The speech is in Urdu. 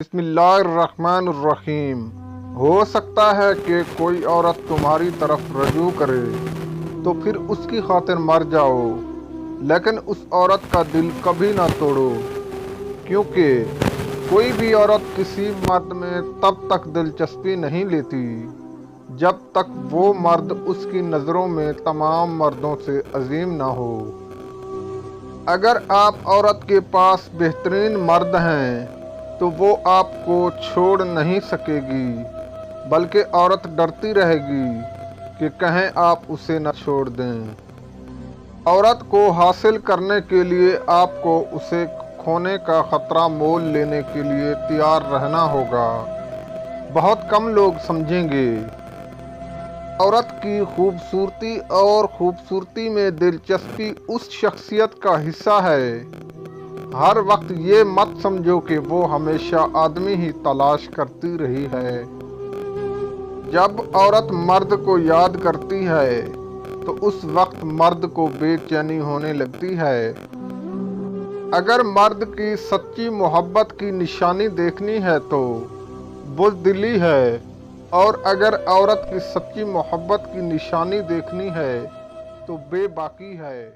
بسم اللہ الرحمن الرحیم۔ ہو سکتا ہے کہ کوئی عورت تمہاری طرف رجوع کرے تو پھر اس کی خاطر مر جاؤ، لیکن اس عورت کا دل کبھی نہ توڑو، کیونکہ کوئی بھی عورت کسی مرد میں تب تک دلچسپی نہیں لیتی جب تک وہ مرد اس کی نظروں میں تمام مردوں سے عظیم نہ ہو۔ اگر آپ عورت کے پاس بہترین مرد ہیں تو وہ آپ کو چھوڑ نہیں سکے گی، بلکہ عورت ڈرتی رہے گی کہ کہیں آپ اسے نہ چھوڑ دیں۔ عورت کو حاصل کرنے کے لیے آپ کو اسے کھونے کا خطرہ مول لینے کے لیے تیار رہنا ہوگا۔ بہت کم لوگ سمجھیں گے۔ عورت کی خوبصورتی اور خوبصورتی میں دلچسپی اس شخصیت کا حصہ ہے۔ ہر وقت یہ مت سمجھو کہ وہ ہمیشہ آدمی ہی تلاش کرتی رہی ہے۔ جب عورت مرد کو یاد کرتی ہے تو اس وقت مرد کو بے چینی ہونے لگتی ہے۔ اگر مرد کی سچی محبت کی نشانی دیکھنی ہے تو بزدلی ہے، اور اگر عورت کی سچی محبت کی نشانی دیکھنی ہے تو بے باکی ہے۔